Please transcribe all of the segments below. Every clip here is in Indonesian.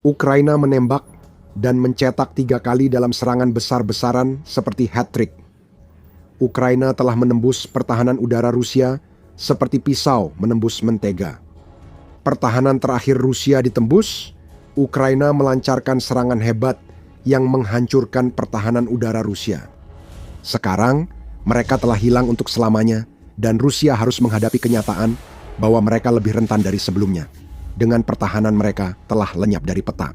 Ukraina menembak dan mencetak 3 kali dalam serangan besar-besaran seperti hat-trick. Ukraina telah menembus pertahanan udara Rusia seperti pisau menembus mentega. Pertahanan terakhir Rusia ditembus, Ukraina melancarkan serangan hebat yang menghancurkan pertahanan udara Rusia. Sekarang, mereka telah hilang untuk selamanya dan Rusia harus menghadapi kenyataan bahwa mereka lebih rentan dari sebelumnya. Dengan pertahanan mereka telah lenyap dari peta.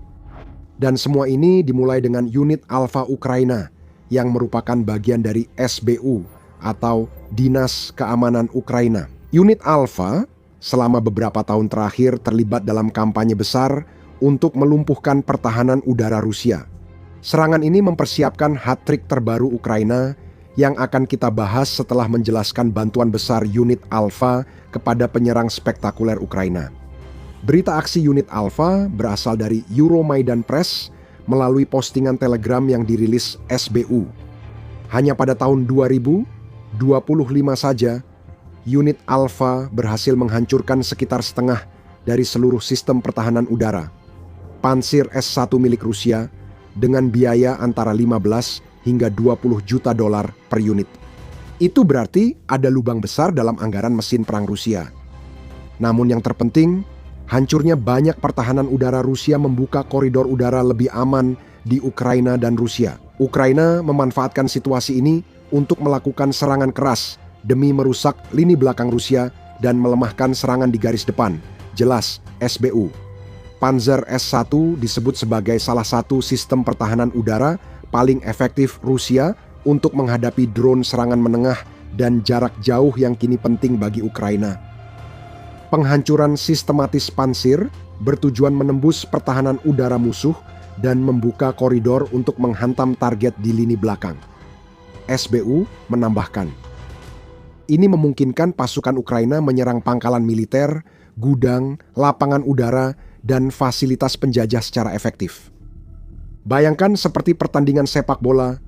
Dan semua ini dimulai dengan unit Alfa Ukraina yang merupakan bagian dari SBU atau Dinas Keamanan Ukraina. Unit Alfa selama beberapa tahun terakhir terlibat dalam kampanye besar untuk melumpuhkan pertahanan udara Rusia. Serangan ini mempersiapkan hat-trick terbaru Ukraina yang akan kita bahas setelah menjelaskan bantuan besar unit Alfa kepada penyerang spektakuler Ukraina. Berita aksi unit Alfa berasal dari Euromaidan Press melalui postingan Telegram yang dirilis SBU. Hanya pada tahun 2025 saja, unit Alfa berhasil menghancurkan sekitar setengah dari seluruh sistem pertahanan udara Pansir S-1 milik Rusia dengan biaya antara 15 hingga 20 juta dolar per unit. Itu berarti ada lubang besar dalam anggaran mesin perang Rusia. Namun yang terpenting, hancurnya banyak pertahanan udara Rusia membuka koridor udara lebih aman di Ukraina dan Rusia. Ukraina memanfaatkan situasi ini untuk melakukan serangan keras demi merusak lini belakang Rusia dan melemahkan serangan di garis depan. Jelas, SBU. Panzer S-1 disebut sebagai salah satu sistem pertahanan udara paling efektif Rusia untuk menghadapi drone serangan menengah dan jarak jauh yang kini penting bagi Ukraina. Penghancuran sistematis Pansir bertujuan menembus pertahanan udara musuh dan membuka koridor untuk menghantam target di lini belakang. SBU menambahkan, ini memungkinkan pasukan Ukraina menyerang pangkalan militer, gudang, lapangan udara, dan fasilitas penjajah secara efektif. Bayangkan seperti pertandingan sepak bola,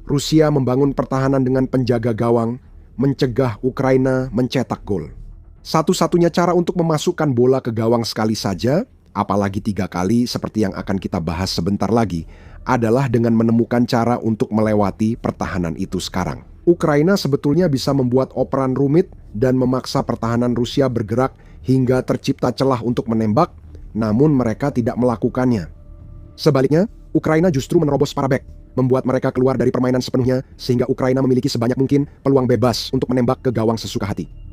Rusia membangun pertahanan dengan penjaga gawang, mencegah Ukraina mencetak gol. Satu-satunya cara untuk memasukkan bola ke gawang sekali saja, apalagi 3 kali seperti yang akan kita bahas sebentar lagi, adalah dengan menemukan cara untuk melewati pertahanan itu sekarang. Ukraina sebetulnya bisa membuat operan rumit dan memaksa pertahanan Rusia bergerak hingga tercipta celah untuk menembak, namun mereka tidak melakukannya. Sebaliknya, Ukraina justru menerobos para bek, membuat mereka keluar dari permainan sepenuhnya sehingga Ukraina memiliki sebanyak mungkin peluang bebas untuk menembak ke gawang sesuka hati.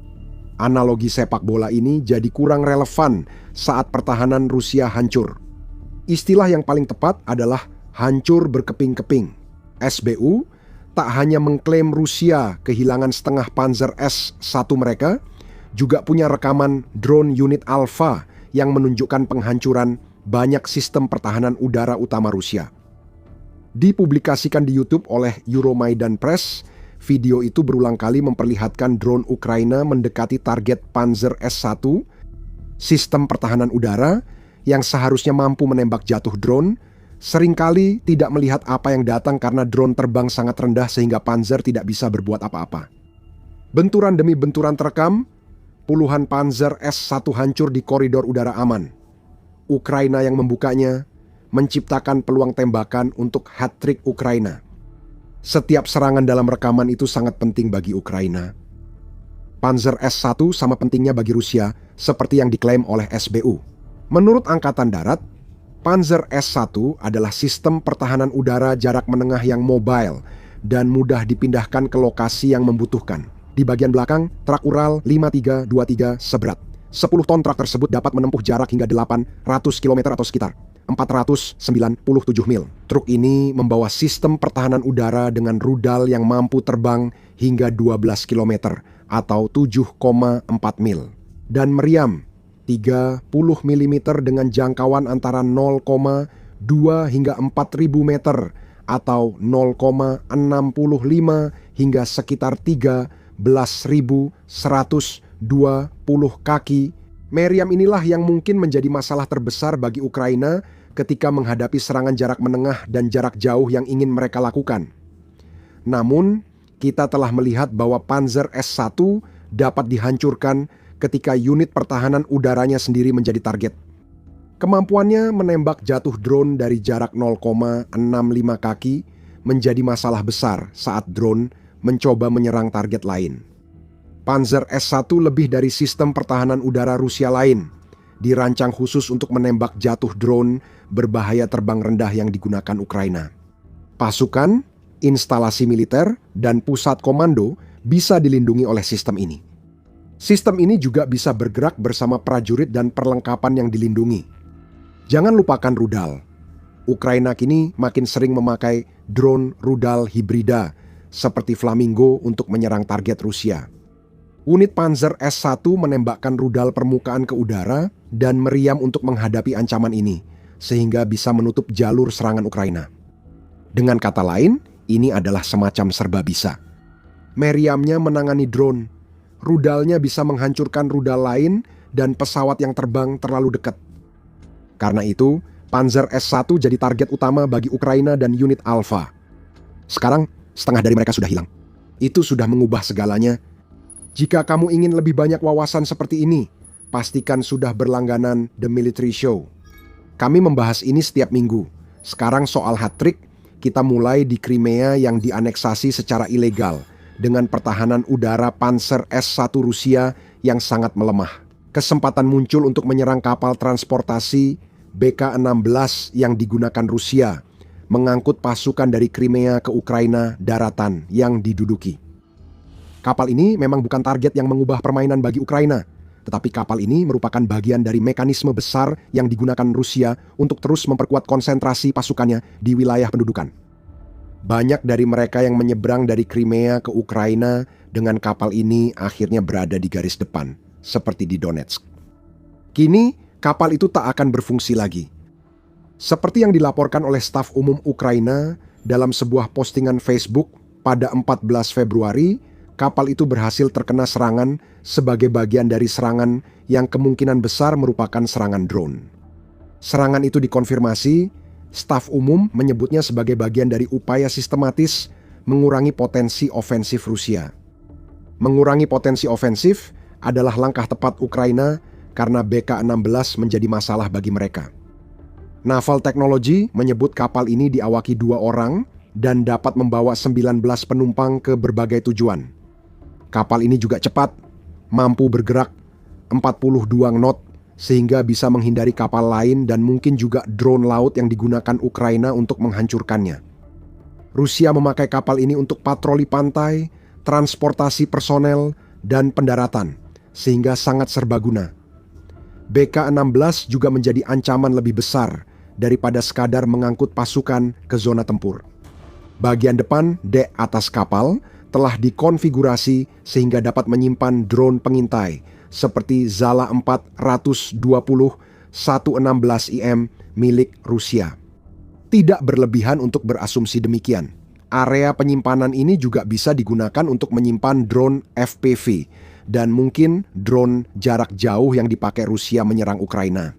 Analogi sepak bola ini jadi kurang relevan saat pertahanan Rusia hancur. Istilah yang paling tepat adalah hancur berkeping-keping. SBU tak hanya mengklaim Rusia kehilangan setengah Panzer S-1 mereka, juga punya rekaman drone unit Alfa yang menunjukkan penghancuran banyak sistem pertahanan udara utama Rusia. Dipublikasikan di YouTube oleh Euromaidan Press, video itu berulang kali memperlihatkan drone Ukraina mendekati target Panzer S-1, sistem pertahanan udara yang seharusnya mampu menembak jatuh drone, seringkali tidak melihat apa yang datang karena drone terbang sangat rendah sehingga Panzer tidak bisa berbuat apa-apa. Benturan demi benturan terekam, puluhan Panzer S-1 hancur di koridor udara aman. Ukraina yang membukanya menciptakan peluang tembakan untuk hat-trick Ukraina. Setiap serangan dalam rekaman itu sangat penting bagi Ukraina. Panzer S-1 sama pentingnya bagi Rusia seperti yang diklaim oleh SBU. Menurut Angkatan Darat, Panzer S-1 adalah sistem pertahanan udara jarak menengah yang mobile dan mudah dipindahkan ke lokasi yang membutuhkan. Di bagian belakang, truk Ural 5323 seberat 10 ton. Truk tersebut dapat menempuh jarak hingga 800 km atau sekitar 497 mil. Truk ini membawa sistem pertahanan udara dengan rudal yang mampu terbang hingga 12 km atau 7,4 mil. Dan meriam 30 mm dengan jangkauan antara 0,2 hingga 4.000 meter atau 0,65 hingga sekitar 11.120 kaki. Meriam inilah yang mungkin menjadi masalah terbesar bagi Ukraina ketika menghadapi serangan jarak menengah dan jarak jauh yang ingin mereka lakukan. Namun, kita telah melihat bahwa Panzer S-1 dapat dihancurkan ketika unit pertahanan udaranya sendiri menjadi target. Kemampuannya menembak jatuh drone dari jarak 0,65 kaki menjadi masalah besar saat drone mencoba menyerang target lain. Panzer S-1 lebih dari sistem pertahanan udara Rusia lain, dirancang khusus untuk menembak jatuh drone berbahaya terbang rendah yang digunakan Ukraina. Pasukan, instalasi militer, dan pusat komando bisa dilindungi oleh sistem ini. Sistem ini juga bisa bergerak bersama prajurit dan perlengkapan yang dilindungi. Jangan lupakan rudal. Ukraina kini makin sering memakai drone rudal hibrida seperti Flamingo untuk menyerang target Rusia. Unit Panzer S-1 menembakkan rudal permukaan ke udara dan meriam untuk menghadapi ancaman ini, sehingga bisa menutup jalur serangan Ukraina. Dengan kata lain, ini adalah semacam serba bisa. Meriamnya menangani drone, rudalnya bisa menghancurkan rudal lain dan pesawat yang terbang terlalu dekat. Karena itu, Panzer S-1 jadi target utama bagi Ukraina dan unit Alpha. Sekarang, setengah dari mereka sudah hilang. Itu sudah mengubah segalanya. Jika kamu ingin lebih banyak wawasan seperti ini, pastikan sudah berlangganan The Military Show. Kami membahas ini setiap minggu. Sekarang soal hat-trick, kita mulai di Crimea yang dianeksasi secara ilegal dengan pertahanan udara Panzer S-1 Rusia yang sangat melemah. Kesempatan muncul untuk menyerang kapal transportasi BK-16 yang digunakan Rusia, mengangkut pasukan dari Crimea ke Ukraina daratan yang diduduki. Kapal ini memang bukan target yang mengubah permainan bagi Ukraina, tetapi kapal ini merupakan bagian dari mekanisme besar yang digunakan Rusia untuk terus memperkuat konsentrasi pasukannya di wilayah pendudukan. Banyak dari mereka yang menyeberang dari Crimea ke Ukraina dengan kapal ini akhirnya berada di garis depan, seperti di Donetsk. Kini, kapal itu tak akan berfungsi lagi. Seperti yang dilaporkan oleh staf umum Ukraina dalam sebuah postingan Facebook pada 14 Februari, kapal itu berhasil terkena serangan sebagai bagian dari serangan yang kemungkinan besar merupakan serangan drone. Serangan itu dikonfirmasi, staf umum menyebutnya sebagai bagian dari upaya sistematis mengurangi potensi ofensif Rusia. Mengurangi potensi ofensif adalah langkah tepat Ukraina karena BK-16 menjadi masalah bagi mereka. Naval Technology menyebut kapal ini diawaki 2 orang dan dapat membawa 19 penumpang ke berbagai tujuan. Kapal ini juga cepat, mampu bergerak 42 knot sehingga bisa menghindari kapal lain dan mungkin juga drone laut yang digunakan Ukraina untuk menghancurkannya. Rusia memakai kapal ini untuk patroli pantai, transportasi personel, dan pendaratan, sehingga sangat serbaguna. BK-16 juga menjadi ancaman lebih besar daripada sekadar mengangkut pasukan ke zona tempur. Bagian depan dek atas kapal telah dikonfigurasi sehingga dapat menyimpan drone pengintai seperti Zala 420 116IM milik Rusia. Tidak berlebihan untuk berasumsi demikian. Area penyimpanan ini juga bisa digunakan untuk menyimpan drone FPV dan mungkin drone jarak jauh yang dipakai Rusia menyerang Ukraina.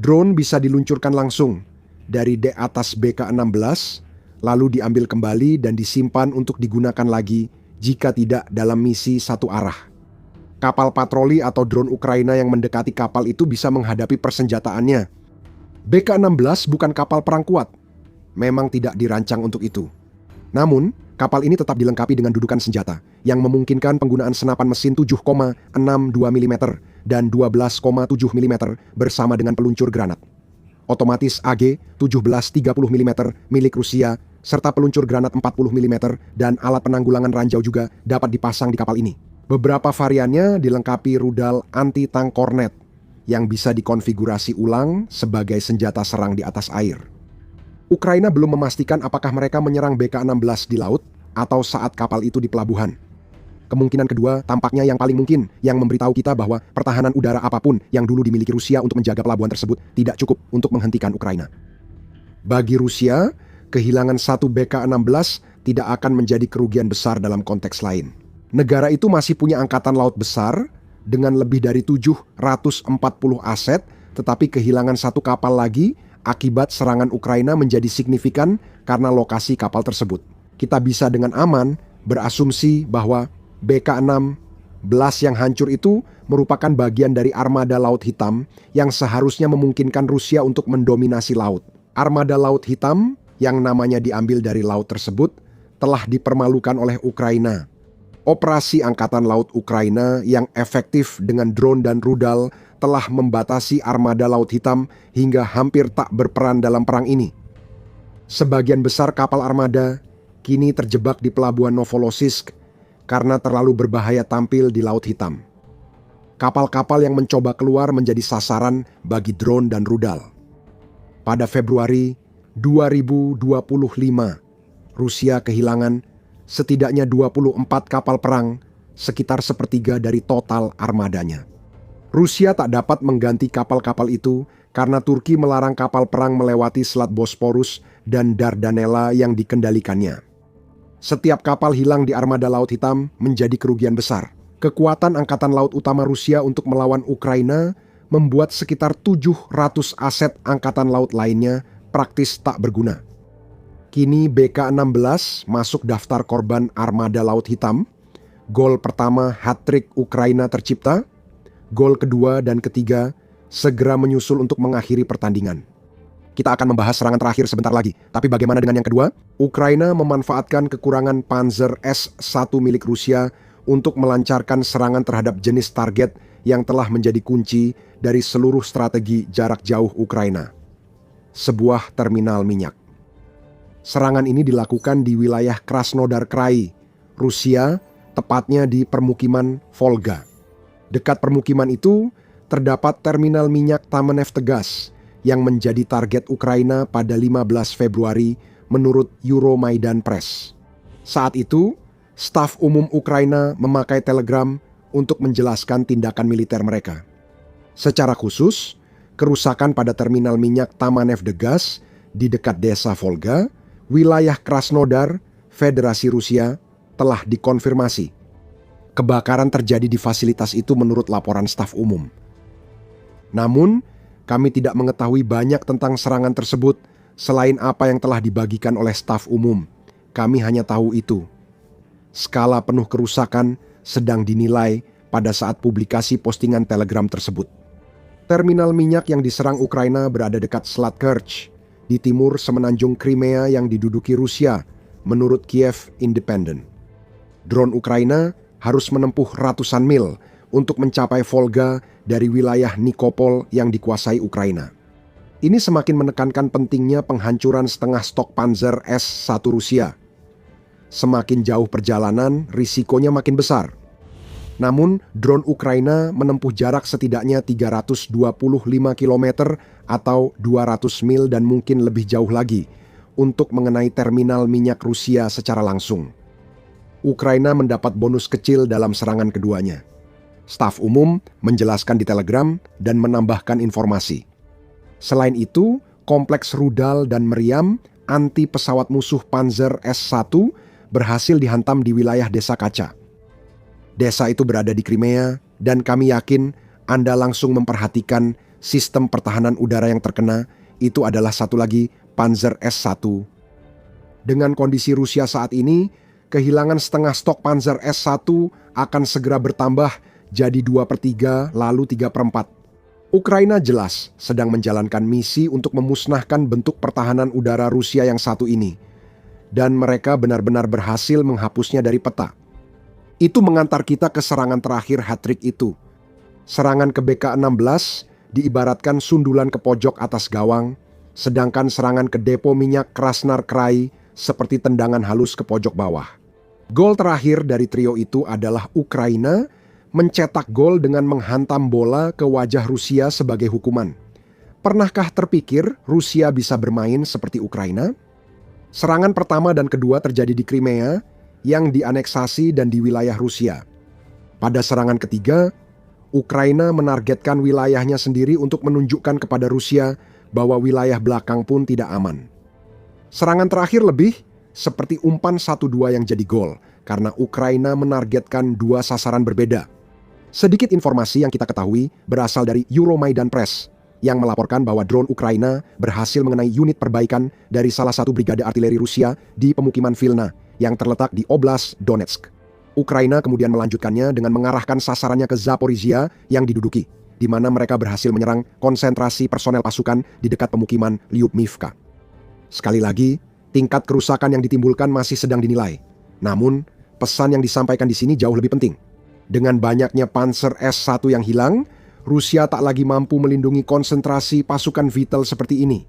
Drone bisa diluncurkan langsung dari dek atas BK-16, lalu diambil kembali dan disimpan untuk digunakan lagi jika tidak dalam misi satu arah. Kapal patroli atau drone Ukraina yang mendekati kapal itu bisa menghadapi persenjataannya. BK-16 bukan kapal perang kuat, memang tidak dirancang untuk itu. Namun, kapal ini tetap dilengkapi dengan dudukan senjata yang memungkinkan penggunaan senapan mesin 7,62 mm dan 12,7 mm bersama dengan peluncur granat. Otomatis AG 1730 mm milik Rusia serta peluncur granat 40 mm dan alat penanggulangan ranjau juga dapat dipasang di kapal ini. Beberapa variannya dilengkapi rudal anti-tank Kornet yang bisa dikonfigurasi ulang sebagai senjata serang di atas air. Ukraina belum memastikan apakah mereka menyerang BK-16 di laut atau saat kapal itu di pelabuhan. Kemungkinan kedua tampaknya yang paling mungkin, yang memberitahu kita bahwa pertahanan udara apapun yang dulu dimiliki Rusia untuk menjaga pelabuhan tersebut tidak cukup untuk menghentikan Ukraina. Bagi Rusia, kehilangan satu BK-16 tidak akan menjadi kerugian besar dalam konteks lain. Negara itu masih punya angkatan laut besar dengan lebih dari 740 aset, tetapi kehilangan satu kapal lagi akibat serangan Ukraina menjadi signifikan karena lokasi kapal tersebut. Kita bisa dengan aman berasumsi bahwa BK-6 Belas yang hancur itu merupakan bagian dari armada Laut Hitam yang seharusnya memungkinkan Rusia untuk mendominasi laut. Armada Laut Hitam yang namanya diambil dari laut tersebut telah dipermalukan oleh Ukraina. Operasi Angkatan Laut Ukraina yang efektif dengan drone dan rudal telah membatasi armada Laut Hitam hingga hampir tak berperan dalam perang ini. Sebagian besar kapal armada kini terjebak di pelabuhan Novorossiysk karena terlalu berbahaya tampil di Laut Hitam. Kapal-kapal yang mencoba keluar menjadi sasaran bagi drone dan rudal. Pada Februari 2025, Rusia kehilangan setidaknya 24 kapal perang, sekitar sepertiga dari total armadanya. Rusia tak dapat mengganti kapal-kapal itu karena Turki melarang kapal perang melewati Selat Bosporus dan Dardanella yang dikendalikannya. Setiap kapal hilang di armada Laut Hitam menjadi kerugian besar. Kekuatan Angkatan Laut Utama Rusia untuk melawan Ukraina membuat sekitar 700 aset Angkatan Laut lainnya praktis tak berguna. Kini BK-16 masuk daftar korban armada Laut Hitam. Gol pertama hat-trick Ukraina tercipta. Gol kedua dan ketiga segera menyusul untuk mengakhiri pertandingan. Kita akan membahas serangan terakhir sebentar lagi. Tapi bagaimana dengan yang kedua? Ukraina memanfaatkan kekurangan Panzer S-1 milik Rusia untuk melancarkan serangan terhadap jenis target yang telah menjadi kunci dari seluruh strategi jarak jauh Ukraina. Sebuah terminal minyak. Serangan ini dilakukan di wilayah Krasnodar Krai, Rusia, tepatnya di permukiman Volga. Dekat permukiman itu terdapat terminal minyak Tamanevtegas yang menjadi target Ukraina pada 15 Februari menurut Euromaidan Press. Saat itu, staf umum Ukraina memakai telegram untuk menjelaskan tindakan militer mereka. Secara khusus, kerusakan pada terminal minyak Tamanevtegas di dekat desa Volga, wilayah Krasnodar, Federasi Rusia, telah dikonfirmasi. Kebakaran terjadi di fasilitas itu menurut laporan staf umum. Namun, kami tidak mengetahui banyak tentang serangan tersebut selain apa yang telah dibagikan oleh staf umum. Kami hanya tahu itu. Skala penuh kerusakan sedang dinilai pada saat publikasi postingan Telegram tersebut. Terminal minyak yang diserang Ukraina berada dekat Selat Kerch, di timur semenanjung Crimea yang diduduki Rusia, menurut Kiev Independent. Drone Ukraina harus menempuh ratusan mil untuk mencapai Volga dari wilayah Nikopol yang dikuasai Ukraina. Ini semakin menekankan pentingnya penghancuran setengah stok Panzer S-1 Rusia. Semakin jauh perjalanan, risikonya makin besar. Namun, drone Ukraina menempuh jarak setidaknya 325 km atau 200 mil dan mungkin lebih jauh lagi untuk mengenai terminal minyak Rusia secara langsung. Ukraina mendapat bonus kecil dalam serangan keduanya. Staf umum menjelaskan di Telegram dan menambahkan informasi. Selain itu, kompleks rudal dan meriam anti pesawat musuh Panzer S-1 berhasil dihantam di wilayah Desa Kaca. Desa itu berada di Crimea dan kami yakin Anda langsung memperhatikan sistem pertahanan udara yang terkena. Itu adalah satu lagi Panzer S-1. Dengan kondisi Rusia saat ini, kehilangan setengah stok Panzer S-1 akan segera bertambah jadi 2/3 lalu 3/4. Ukraina jelas sedang menjalankan misi untuk memusnahkan bentuk pertahanan udara Rusia yang satu ini. Dan mereka benar-benar berhasil menghapusnya dari peta. Itu mengantar kita ke serangan terakhir hat-trick itu. Serangan ke BK-16 diibaratkan sundulan ke pojok atas gawang, sedangkan serangan ke depo minyak Krasnar Krai seperti tendangan halus ke pojok bawah. Gol terakhir dari trio itu adalah Ukraina mencetak gol dengan menghantam bola ke wajah Rusia sebagai hukuman. Pernahkah terpikir Rusia bisa bermain seperti Ukraina? Serangan pertama dan kedua terjadi di Crimea yang dianeksasi dan di wilayah Rusia. Pada serangan ketiga, Ukraina menargetkan wilayahnya sendiri untuk menunjukkan kepada Rusia bahwa wilayah belakang pun tidak aman. Serangan terakhir lebih seperti umpan 1-2 yang jadi gol karena Ukraina menargetkan dua sasaran berbeda. Sedikit informasi yang kita ketahui berasal dari Euromaidan Press yang melaporkan bahwa drone Ukraina berhasil mengenai unit perbaikan dari salah satu brigade artileri Rusia di pemukiman Vilna yang terletak di Oblast Donetsk. Ukraina kemudian melanjutkannya dengan mengarahkan sasarannya ke Zaporizhia yang diduduki, di mana mereka berhasil menyerang konsentrasi personel pasukan di dekat pemukiman Lyubimivka. Sekali lagi, tingkat kerusakan yang ditimbulkan masih sedang dinilai. Namun, pesan yang disampaikan di sini jauh lebih penting. Dengan banyaknya Panzer S-1 yang hilang, Rusia tak lagi mampu melindungi konsentrasi pasukan vital seperti ini.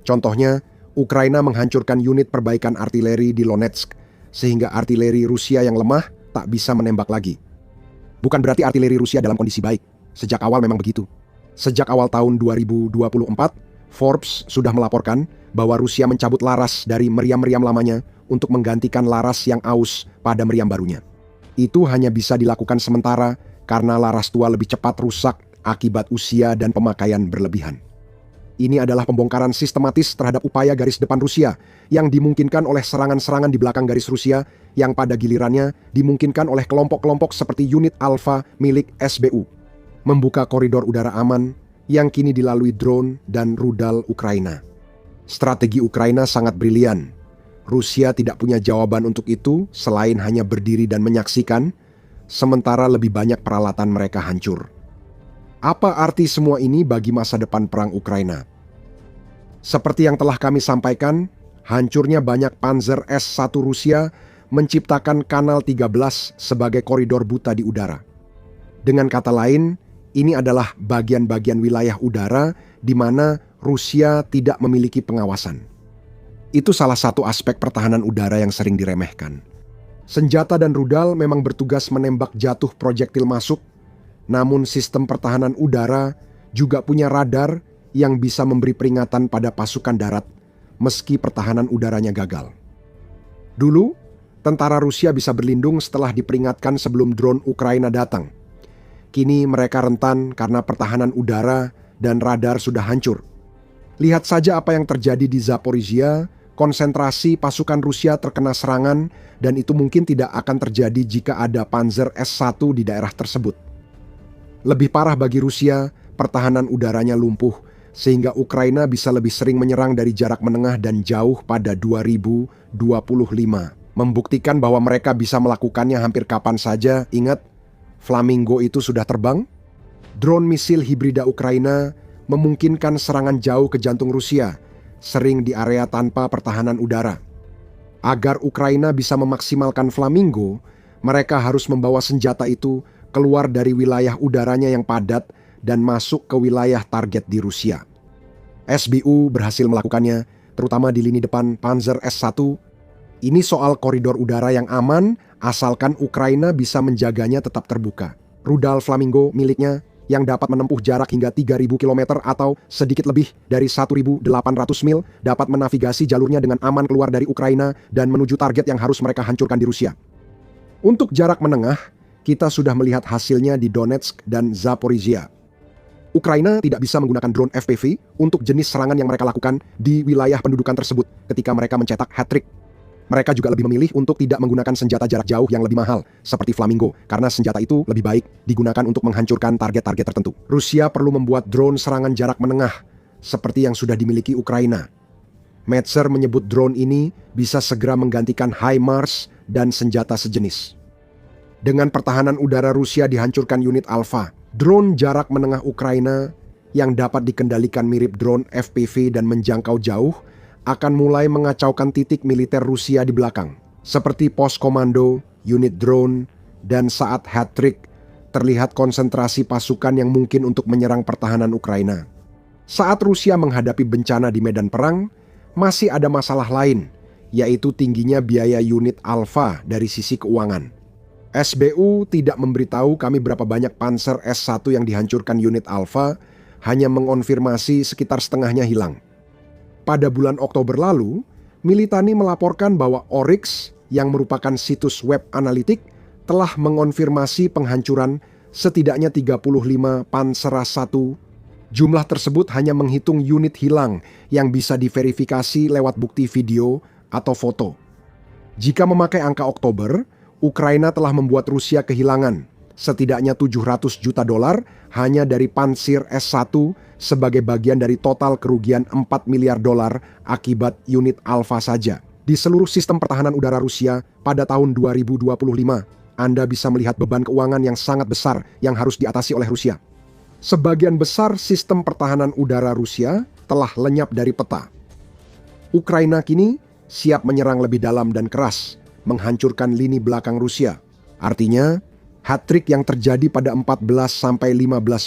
Contohnya, Ukraina menghancurkan unit perbaikan artileri di Donetsk, sehingga artileri Rusia yang lemah tak bisa menembak lagi. Bukan berarti artileri Rusia dalam kondisi baik. Sejak awal memang begitu. Sejak awal tahun 2024, Forbes sudah melaporkan bahwa Rusia mencabut laras dari meriam-meriam lamanya untuk menggantikan laras yang aus pada meriam barunya. Itu hanya bisa dilakukan sementara karena laras tua lebih cepat rusak akibat usia dan pemakaian berlebihan. Ini adalah pembongkaran sistematis terhadap upaya garis depan Rusia yang dimungkinkan oleh serangan-serangan di belakang garis Rusia yang pada gilirannya dimungkinkan oleh kelompok-kelompok seperti unit Alfa milik SBU. Membuka koridor udara aman yang kini dilalui drone dan rudal Ukraina. Strategi Ukraina sangat brilian. Rusia tidak punya jawaban untuk itu selain hanya berdiri dan menyaksikan, sementara lebih banyak peralatan mereka hancur. Apa arti semua ini bagi masa depan perang Ukraina? Seperti yang telah kami sampaikan, hancurnya banyak Panzer S-1 Rusia menciptakan Kanal 13 sebagai koridor buta di udara. Dengan kata lain, ini adalah bagian-bagian wilayah udara di mana Rusia tidak memiliki pengawasan. Itu salah satu aspek pertahanan udara yang sering diremehkan. Senjata dan rudal memang bertugas menembak jatuh proyektil masuk, namun sistem pertahanan udara juga punya radar yang bisa memberi peringatan pada pasukan darat meski pertahanan udaranya gagal. Dulu, tentara Rusia bisa berlindung setelah diperingatkan sebelum drone Ukraina datang. Kini mereka rentan karena pertahanan udara dan radar sudah hancur. Lihat saja apa yang terjadi di Zaporizhia, konsentrasi pasukan Rusia terkena serangan dan itu mungkin tidak akan terjadi jika ada Panzer S-1 di daerah tersebut. Lebih parah bagi Rusia, pertahanan udaranya lumpuh, sehingga Ukraina bisa lebih sering menyerang dari jarak menengah dan jauh pada 2025. Membuktikan bahwa mereka bisa melakukannya hampir kapan saja. Ingat, Flamingo itu sudah terbang? Drone misil hibrida Ukraina memungkinkan serangan jauh ke jantung Rusia, sering di area tanpa pertahanan udara. Agar Ukraina bisa memaksimalkan Flamingo, mereka harus membawa senjata itu keluar dari wilayah udaranya yang padat dan masuk ke wilayah target di Rusia. SBU berhasil melakukannya, terutama di lini depan Panzer S-1. Ini soal koridor udara yang aman, asalkan Ukraina bisa menjaganya tetap terbuka. Rudal Flamingo miliknya yang dapat menempuh jarak hingga 3.000 km atau sedikit lebih dari 1.800 mil dapat menavigasi jalurnya dengan aman keluar dari Ukraina dan menuju target yang harus mereka hancurkan di Rusia. Untuk jarak menengah, kita sudah melihat hasilnya di Donetsk dan Zaporizhia. Ukraina tidak bisa menggunakan drone FPV untuk jenis serangan yang mereka lakukan di wilayah pendudukan tersebut ketika mereka mencetak hat-trick. Mereka juga lebih memilih untuk tidak menggunakan senjata jarak jauh yang lebih mahal, seperti Flamingo, karena senjata itu lebih baik digunakan untuk menghancurkan target-target tertentu. Rusia perlu membuat drone serangan jarak menengah, seperti yang sudah dimiliki Ukraina. Metzer menyebut drone ini bisa segera menggantikan HIMARS dan senjata sejenis. Dengan pertahanan udara Rusia dihancurkan unit Alfa, drone jarak menengah Ukraina yang dapat dikendalikan mirip drone FPV dan menjangkau jauh akan mulai mengacaukan titik militer Rusia di belakang, seperti pos komando, unit drone, dan saat hat-trick terlihat konsentrasi pasukan yang mungkin untuk menyerang pertahanan Ukraina. Saat Rusia menghadapi bencana di medan perang, masih ada masalah lain, yaitu tingginya biaya unit Alfa dari sisi keuangan. SBU tidak memberitahu kami berapa banyak Panzer S-1 yang dihancurkan unit Alfa, hanya mengonfirmasi sekitar setengahnya hilang. Pada bulan Oktober lalu, Militani melaporkan bahwa Oryx, yang merupakan situs web analitik, telah mengonfirmasi penghancuran setidaknya 35 Panzer-1. Jumlah tersebut hanya menghitung unit hilang yang bisa diverifikasi lewat bukti video atau foto. Jika memakai angka Oktober, Ukraina telah membuat Rusia kehilangan setidaknya $700 juta hanya dari Panzer S-1 sebagai bagian dari total kerugian $4 miliar akibat unit Alfa saja. Di seluruh sistem pertahanan udara Rusia pada tahun 2025, Anda bisa melihat beban keuangan yang sangat besar yang harus diatasi oleh Rusia. Sebagian besar sistem pertahanan udara Rusia telah lenyap dari peta. Ukraina kini siap menyerang lebih dalam dan keras, menghancurkan lini belakang Rusia. Artinya, hat-trick yang terjadi pada 14-15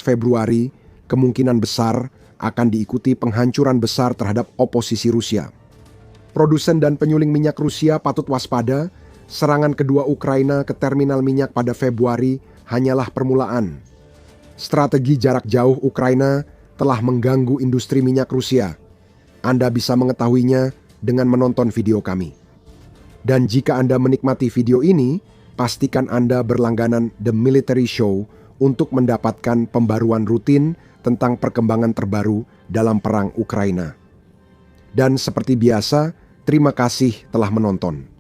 Februari kemungkinan besar akan diikuti penghancuran besar terhadap oposisi Rusia. Produsen dan penyuling minyak Rusia patut waspada, serangan kedua Ukraina ke terminal minyak pada Februari hanyalah permulaan. Strategi jarak jauh Ukraina telah mengganggu industri minyak Rusia. Anda bisa mengetahuinya dengan menonton video kami. Dan jika Anda menikmati video ini, pastikan Anda berlangganan The Military Show untuk mendapatkan pembaruan rutin tentang perkembangan terbaru dalam perang Ukraina. Dan seperti biasa, terima kasih telah menonton.